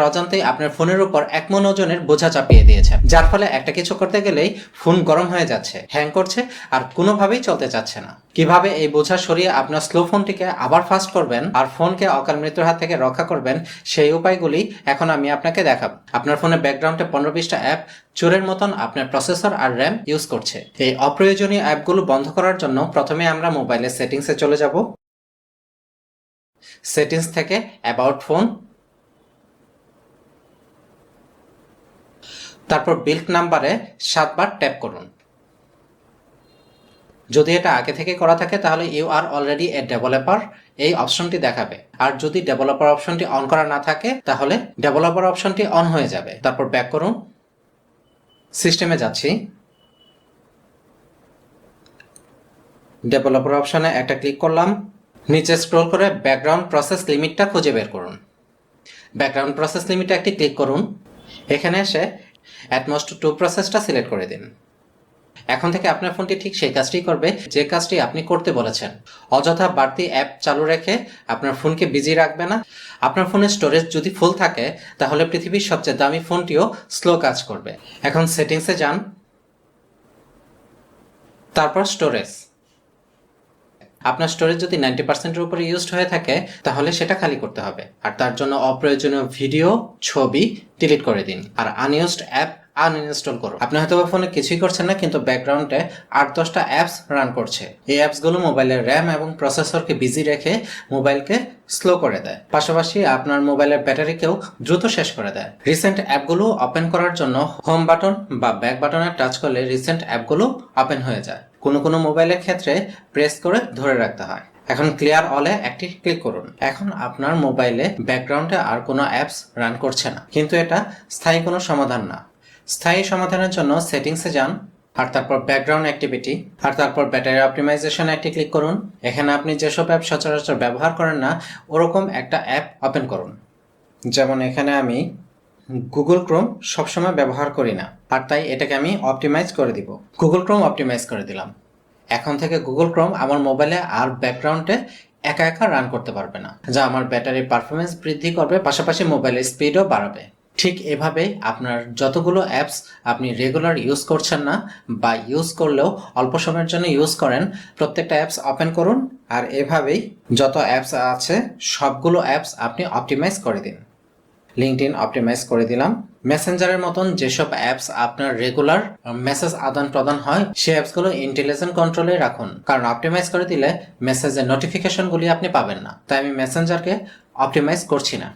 অজান্তেই আপনার ফোনের উপর 1 মণ ওজনের বোঝা চাপিয়ে দিয়েছেন, যার ফলে একটা কিছু করতে গেলেই ফোন গরম হয়ে যাচ্ছে, হ্যাং করছে আর কোনোভাবেই চলতে চাচ্ছে না। কিভাবে এই বোঝা সরিয়ে আপনার স্লো ফোনটিকে আবার ফাস্ট করবেন আর ফোনকে অকাল মৃত্যুর হাত থেকে রক্ষা করবেন, সেই উপায়গুলি এখন আমি আপনাকে দেখাবো। আপনার ফোনে ব্যাকগ্রাউন্ডে 15-20টা অ্যাপ চোরের মতন আপনার প্রসেসর আর র্যাম ইউজ করছে। এই অপ্রয়োজনীয় অ্যাপগুলো বন্ধ করার জন্য প্রথমে আমরা মোবাইলের সেটিংসে চলে যাব। সেটিংস থেকে অ্যাবাউট ফোন, তারপর বিল্ড নাম্বারে 7 বার ট্যাপ করুন। যদি এটা আগে থেকে করা থাকে তাহলে you are already a developer এই অপশনটি দেখাবে, আর যদি ডেভেলপার অপশনটি অন করা না থাকে তাহলে ডেভেলপার অপশনটি অন হয়ে যাবে। তারপর ব্যাক করুন, সিস্টেমে যাচ্ছি, ডেভেলপার অপশনে একটা ক্লিক করলাম, নিচে স্ক্রল করে ব্যাকগ্রাউন্ড প্রসেস লিমিটটা খুঁজে বের করুন। ব্যাকগ্রাউন্ড প্রসেস লিমিটে একটি ক্লিক করুন, এখানে এসে অ্যাটমোস্ট 2 প্রসেসটা সিলেক্ট করে দিন। এখন থেকে আপনার ফোনটি ঠিক সেই কাজটি করবে যে কাজটি আপনি করতে বলেছেন। অযথা বাড়তি অ্যাপ চালু রেখে আপনার ফোনকে বিজি রাখবে না। আপনার ফোনের স্টোরেজ যদি ফুল থাকে তাহলে পৃথিবীর সবচেয়ে দামি ফোনটিও স্লো কাজ করবে। এখন সেটিংসে যান, তারপর স্টোরেজ। আপনার স্টোরেজ যদি 90%-এর উপরে ইউজড হয়ে থাকে তাহলে সেটা খালি করতে হবে, আর তার জন্য অপ্রয়োজনীয় ভিডিও, ছবি ডিলিট করে দিন আর আনইউজড অ্যাপ আনইনস্টল করুন। আপনি হয়তো ফোনে কিছুই করছেন না, কিন্তু ব্যাকগ্রাউন্ডে 8-10টা অ্যাপস রান করছে। এই অ্যাপসগুলো মোবাইলের র্যাম এবং প্রসেসরকে বিজি রেখে মোবাইলকে স্লো করে দেয়, পাশাপাশি আপনার মোবাইলের ব্যাটারিকেও দ্রুত শেষ করে দেয়। রিসেন্ট অ্যাপগুলো ওপেন করার জন্য হোম বাটন বা ব্যাক বাটনে টাচ করলে রিসেন্ট অ্যাপগুলো ওপেন হয়ে যায়। কোনো মোবাইলের ক্ষেত্রে প্রেস করে ধরে রাখতে হয়। এখন ক্লিয়ার অলে একটি ক্লিক করুন। এখন আপনার মোবাইলে ব্যাকগ্রাউন্ডে আর কোনো অ্যাপস রান করছে না, কিন্তু এটা স্থায়ী কোনো সমাধান না। স্থায়ী সমাধানের জন্য সেটিংসে যান, আর তারপর ব্যাকগ্রাউন্ড অ্যাক্টিভিটি, আর তারপর ব্যাটারি অপটিমাইজেশন একটি ক্লিক করুন। এখানে আপনি যেসব অ্যাপ সচরাচর ব্যবহার করেন না ওরকম একটা অ্যাপ ওপেন করুন। যেমন এখানে আমি গুগল ক্রোম সবসময় ব্যবহার করি না, আর তাই এটাকে আমি অপটিমাইজ করে দিব। গুগল ক্রোম অপটিমাইজ করে দিলাম। এখন থেকে গুগল ক্রোম আমার মোবাইলে আর ব্যাকগ্রাউন্ডে একা একা রান করতে পারবে না, যা আমার ব্যাটারির পারফরমেন্স বৃদ্ধি করবে, পাশাপাশি মোবাইলের স্পিডও বাড়াবে। ঠিক এভাবেই আপনার যতগুলো অ্যাপস আপনি রেগুলার ইউজ করছেন না বা ইউজ করলেও অল্প সময়ের জন্য ইউজ করেন, প্রত্যেকটা অ্যাপস ওপেন করুন, আর এভাবেই যত অ্যাপস আছে সবগুলো অ্যাপস আপনি অপটিমাইজ করে দিন। লিঙ্কডইন অপটিমাইজ করে দিলাম। মেসেঞ্জারের মতন যেসব অ্যাপস আপনার রেগুলার মেসেজ আদান প্রদান হয় সেই অ্যাপসগুলো ইন্টেলিজেন্ট কন্ট্রোলে রাখুন, কারণ অপটিমাইজ করে দিলে মেসেজের নোটিফিকেশনগুলি আপনি পাবেন না। তাই আমি মেসেঞ্জারকে অপটিমাইজ করছি না।